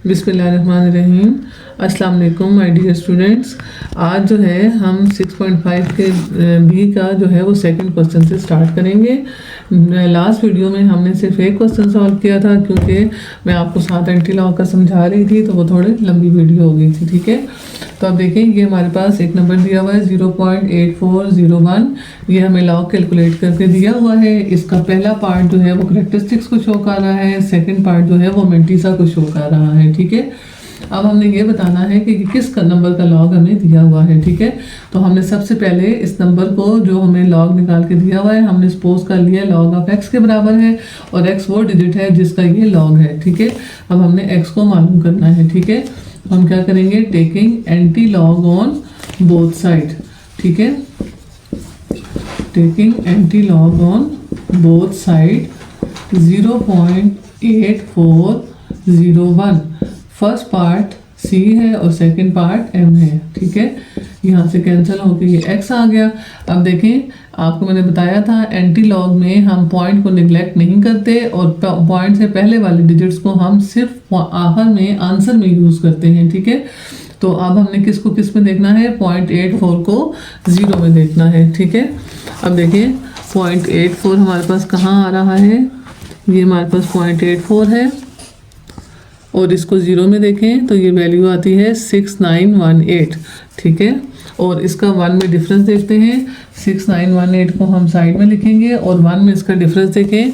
बिस्मिल्लाहिर्रहमानिर्रहीम। अस्सलाम वालेकुम माय डियर स्टूडेंट्स। आज जो है हम 6.5 के बी का जो है वो सेकंड क्वेश्चन से स्टार्ट करेंगे। लास्ट वीडियो में हमने सिर्फ एक क्वेश्चन सॉल्व किया था क्योंकि मैं आपको साथ एंटी लॉग का समझा रही थी, तो वो थोड़ी लंबी वीडियो हो गई थी। ठीक है, तो अब देखें, ये हमारे पास एक नंबर दिया हुआ है 0.8401। ये हमें लॉग कैलकुलेट करके दिया हुआ है। इसका पहला पार्ट जो है वो करैक्टरिस्टिक्स को शो कर रहा है, सेकंड पार्ट जो है वो मेंटिसा को शो कर रहा है। ठीक है, अब हमने ये बताना है कि किस नंबर का लॉग हमें दिया हुआ है। ठीक है, तो हमने सबसे पहले इस नंबर को जो हमें लॉग निकाल के दिया हुआ है, हमने सपोज कर लिया लॉग ऑफ एक्स के बराबर है और एक्स वो डिजिट है जिसका ये लॉग है। ठीक है, अब हमने एक्स को मालूम करना है। ठीक है, हम क्या करेंगे, taking anti log on both side. ठीक है, taking anti log on both side 0.8401। First part c है और सेकंड पार्ट m है। ठीक है, यहाँ से कैंसिल होकर ये x आ गया। अब देखें, आपको मैंने बताया था एंटी लॉग में हम पॉइंट को निगलेक्ट नहीं करते और पॉइंट से पहले वाले डिजिट्स को हम सिर्फ आखिर में आंसर में यूज़ करते हैं। ठीक है, तो अब हमने किसको किस में देखना है, 0.84 को 0 में देखना है। ठीक है, अब देखिए 0.84 हमारे पास कहाँ आ रहा है, ये हमारे पास 0.84 है और इसको 0 में देखें तो ये वैल्यू आती है 6918। ठीक है, और इसका 1 में डिफरेंस देखते हैं। 6918 को हम साइड में लिखेंगे और 1 में इसका डिफरेंस देखें।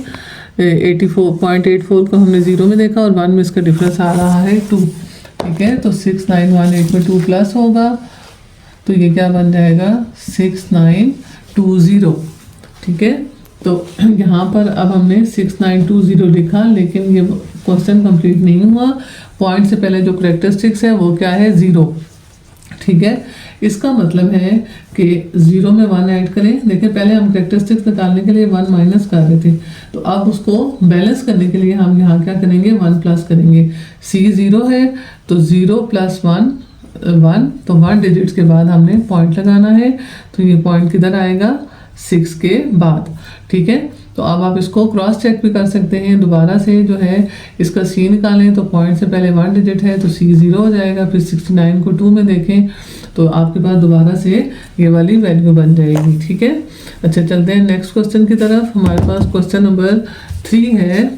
0.84 को हमने 0 में देखा और 1 में इसका डिफरेंस आ रहा है 2। ठीक है, तो 6918 में 2 प्लस होगा तो ये क्या बन जाएगा 6920। ठीक है, तो यहाँ पर अब हमने 6920 लिखा, लेकिन ये क्वेश्चन कंप्लीट नहीं हुआ। पॉइंट से पहले जो करैक्टरिस्टिक्स है वो क्या है, 0। ठीक है, इसका मतलब है कि 0 में 1 ऐड करें। देखिए, पहले हम करैक्टरिस्टिक्स निकालने के लिए 1 माइनस कर रहे थे, तो अब उसको बैलेंस करने के लिए हम यहाँ क्या करेंगे, 1 प्लस करेंगे। c 0 है तो 0 प्लस 1 1, तो 1 डिजिट्स के बाद हमने पॉइंट लगाना है। तो ये पॉइंट किधर आएगा, 6 के बाद। ठीक है, तो अब आप इसको क्रॉस चेक भी कर सकते हैं। दोबारा से जो है इसका c निकालें तो पॉइंट से पहले 1 डिजिट है तो c 0 हो जाएगा। फिर 69 को 2 में देखें तो आपके पास दोबारा से ये वाली वैल्यू बन जाएगी। ठीक है, अच्छा चलते हैं नेक्स्ट क्वेश्चन की तरफ। हमारे पास क्वेश्चन नंबर 3 है।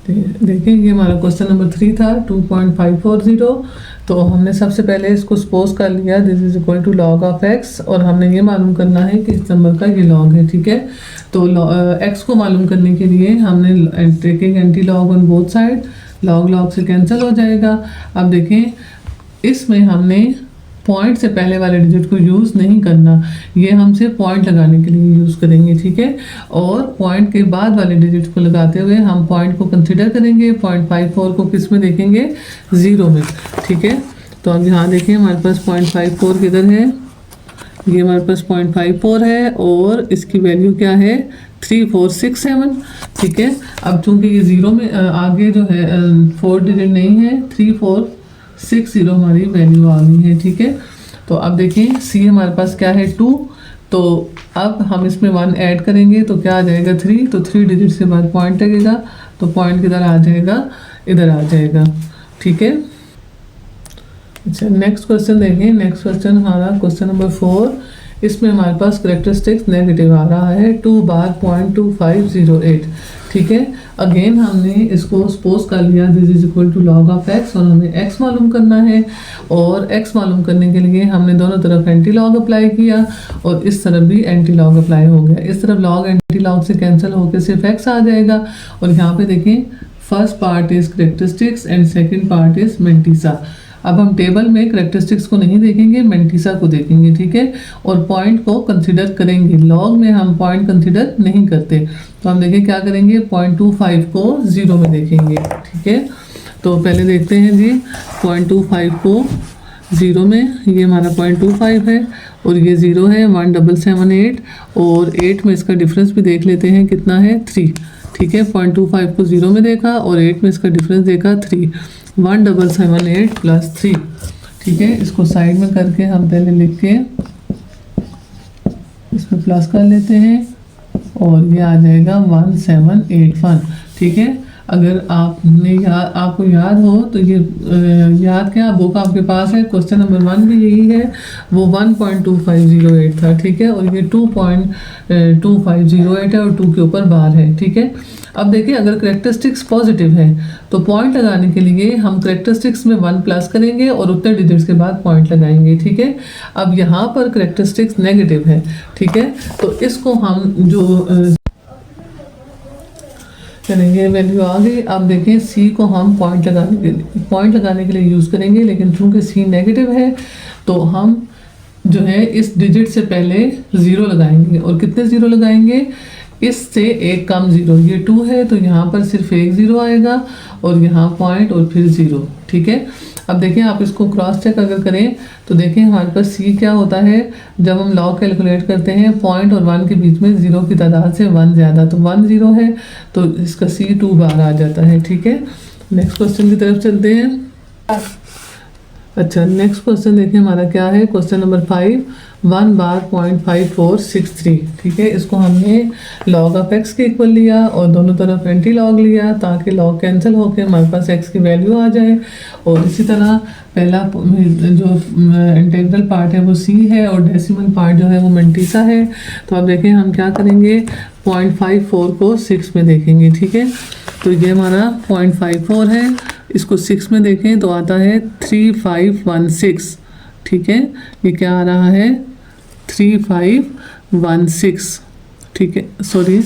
देखिए, ये हमारा क्वेश्चन नंबर 3 था 2.540। तो हमने सबसे पहले इसको सपोज कर लिया this is equal to log of x और हमने ये मालूम करना है कि इस नंबर का ये लॉग है। ठीक है, तो एक्स को मालूम करने के लिए हमने taking anti log on both side, log log से कैंसिल हो जाएगा। अब देखें, इसमें हमने पॉइंट से पहले वाले डिजिट को यूज़ नहीं करना, ये हम सिर्फ पॉइंट लगाने के लिए यूज़ करेंगे। ठीक है, और पॉइंट के बाद वाले डिजिट को लगाते हुए हम पॉइंट को कंसिडर करेंगे। 0.54 को किस में देखेंगे, 0 में। ठीक है, तो अब यहाँ देखें हमारे पास 0.54 किधर है, ये हमारे पास 0.54 है और इसकी वैल्यू क्या है, 3467। ठीक है, अब चूंकि ये 0 में आगे जो है 4 डिजिट नहीं है, 3460 हमारी वैल्यू आ गई है। ठीक है, तो अब देखें c हमारे पास क्या है, 2। तो अब हम इसमें 1 ऐड करेंगे तो क्या आ जाएगा, 3। तो 3 डिजिट के बाद पॉइंट लगेगा तो पॉइंट किधर आ जाएगा, इधर आ जाएगा। ठीक है, अच्छा नेक्स्ट क्वेश्चन देखें। नेक्स्ट क्वेश्चन हमारा क्वेश्चन नंबर 4। इसमें हमारे पास करैक्टरिस्टिक्स नेगेटिव आ रहा है 2 बार 0.2508। ठीक है, अगेन हमने इसको सपोज कर लिया this is equal to log of x और हमें एक्स मालूम करना है। और एक्स मालूम करने के लिए हमने दोनों तरफ एंटी लॉग अप्लाई किया और इस तरफ भी एंटी लॉग अप्लाई हो गया। इस तरफ लॉग एंटी लॉग से कैंसिल होकर सिर्फ एक्स आ जाएगा। और यहाँ पे देखें, first part is characteristics and second part is mantissa. अब हम टेबल में करैक्टरिस्टिक्स को नहीं देखेंगे, मेंटिसा को देखेंगे। ठीक है, और पॉइंट को कंसिडर करेंगे। लॉग में हम पॉइंट कंसिडर नहीं करते, तो हम देखें क्या करेंगे, 0.25 को 0 में देखेंगे। ठीक है, तो पहले देखते हैं जी 0.25 को 0 में, ये हमारा 0.25 है और ये 0 है 1778 और 8 में इसका डिफरेंस भी देख लेते हैं कितना है, 3। ठीक है, 0.25 को 0 में देखा और 8 में इसका डिफरेंस देखा 3, 1778 प्लस 3। ठीक है, इसको साइड में करके हम पहले लिख के इसमें प्लस कर लेते हैं और ये आ जाएगा 1781। ठीक है, अगर आपको याद हो तो ये याद क्या, बुक आपके पास है, क्वेश्चन नंबर 1 भी यही है, वो 1.2508 था, ठीक है, और ये 2.2508 है और 2 के ऊपर बार है, ठीक है। अब देखिए अगर करेक्टरिस्टिक्स पॉजिटिव है तो पॉइंट लगाने के लिए हम करेक्टरिस्टिक्स में 1 प्लस करेंगे और उतने डिजिट्स के बाद पॉइंट लगाएंगे, ठीक है। अब यहाँ पर करेक्टरिस्टिक्स नेगेटिव है, ठीक है, तो इसको हम जो करेंगे, वैल्यू आ गई। अब देखें सी को हम पॉइंट लगाने के लिए यूज़ करेंगे, लेकिन चूंकि सी नेगेटिव है तो हम जो है इस डिजिट से पहले 0 लगाएंगे, और कितने 0 लगाएंगे, इससे एक कम 0, ये 2 है तो यहाँ पर सिर्फ एक 0 आएगा और यहाँ पॉइंट और फिर 0, ठीक है। अब देखें आप इसको क्रॉस चेक अगर करें तो देखें हमारे पास सी क्या होता है, जब हम लॉग कैलकुलेट करते हैं पॉइंट और 1 के बीच में 0 की तादाद से 1 ज़्यादा, तो 1 0 है तो इसका सी 2 बार आ जाता है, ठीक है। नेक्स्ट क्वेश्चन की तरफ चलते हैं। अच्छा नेक्स्ट क्वेश्चन देखिए हमारा क्या है, क्वेश्चन नंबर 5, 1 बार 0.5463, ठीक है। इसको हमने लॉग ऑफ एक्स के इक्वल लिया और दोनों तरफ एंटी लॉग लिया ताकि लॉग कैंसिल होकर हमारे पास एक्स की वैल्यू आ जाए, और इसी तरह पहला जो इंटीग्रल पार्ट है वो सी है और डेसिमल पार्ट जो है वो मंटीसा है। तो अब देखें हम क्या करेंगे, 0.54 को 6 में देखेंगे, ठीक है। तो ये हमारा 0.54 है, इसको 6 में देखें तो आता है 3516, ठीक है। ये क्या आ रहा है 3516, ठीक है, सॉरी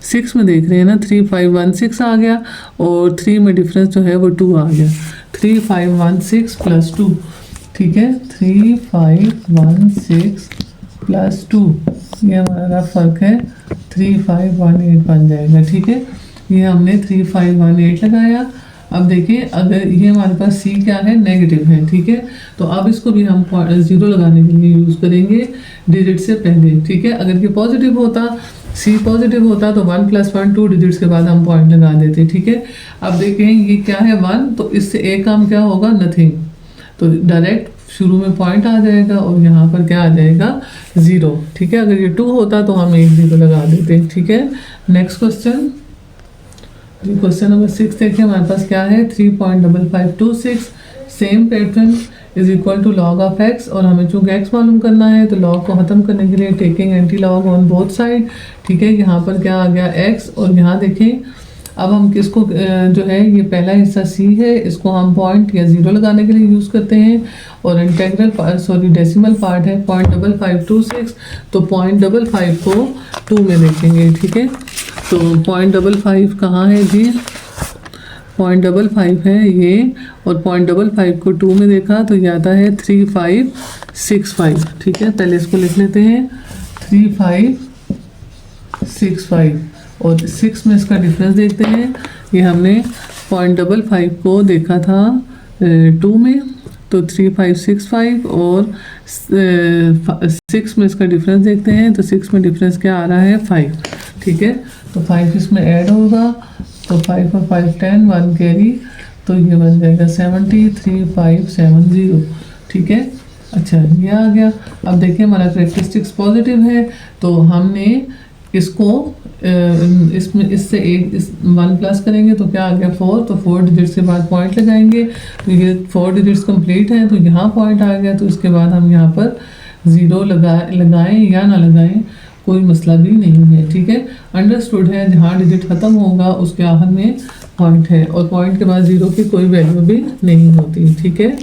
6 में देख रहे हैं ना, 3516 आ गया और 3 में डिफरेंस जो है वो 2 आ गया, 3516 प्लस 2, ठीक है, 3516 प्लस 2, ये हमारा फ़र्क है 3518 बन जाएगा, ठीक है। ये हमने 3518 लगाया। अब देखिए अगर ये हमारे पास सी क्या है, नेगेटिव है, ठीक है, तो अब इसको भी हम 0 लगाने के लिए यूज़ करेंगे डिजिट से पहले, ठीक है। अगर ये पॉजिटिव होता, सी पॉजिटिव होता तो 1 + 1 2 डिजिट्स के बाद हम पॉइंट लगा देते, ठीक है। अब देखें ये क्या है 1, तो इससे एक काम क्या होगा, नथिंग, तो डायरेक्ट शुरू में पॉइंट आ जाएगा और यहाँ पर क्या आ जाएगा 0, ठीक है। अगर ये 2 होता तो हम एक 0 लगा देते, ठीक है। नेक्स्ट क्वेश्चन, क्वेश्चन नंबर 6 देखिए हमारे पास क्या है, 3.5526, same pattern is equal to log of x, और हमें चूँकि एक्स मालूम करना है तो लॉग को ख़त्म करने के लिए taking anti log on both side, ठीक है। यहाँ पर क्या आ गया एक्स, और यहाँ देखें अब हम किसको जो है ये पहला हिस्सा सी है, इसको हम पॉइंट या 0 लगाने के लिए यूज़ करते हैं, और इंटीग्रल डेसिमल पार्ट है 0.5526, तो 0.55 को 2 में देखेंगे, ठीक है। तो 0.55 कहाँ है जी, 0.55 है ये, और 0.55 को 2 में देखा तो ये आता है 3565, ठीक है। पहले इसको लिख लेते हैं 3565, और 6 में इसका डिफरेंस देखते हैं। ये हमने 0.55 को देखा था 2 में, तो 3565, और 6 में इसका डिफरेंस देखते हैं, तो 6 में डिफरेंस क्या आ रहा है 5, ठीक है। तो 5 इसमें ऐड होगा, तो 5 और 5 10, 1 कैरी, तो ये बन जाएगा 73570, ठीक है। अच्छा ये आ गया। अब देखिए हमारा करेक्टरिस्टिक्स पॉजिटिव है, तो हमने इसको इसमें इससे एक 1 प्लस करेंगे तो क्या आ गया 4, तो 4 डिजिट्स के बाद पॉइंट लगाएंगे, तो ये 4 डिजिट्स कंप्लीट हैं, तो यहाँ पॉइंट आ गया, तो इसके बाद हम यहाँ पर 0 लगाएं या ना लगाएं कोई मसला भी नहीं है, ठीक है। अंडरस्टूड है, जहाँ डिजिट ख़त्म होगा उसके आखिर में पॉइंट है, और पॉइंट के बाद 0 की कोई वैल्यू भी नहीं होती, ठीक है।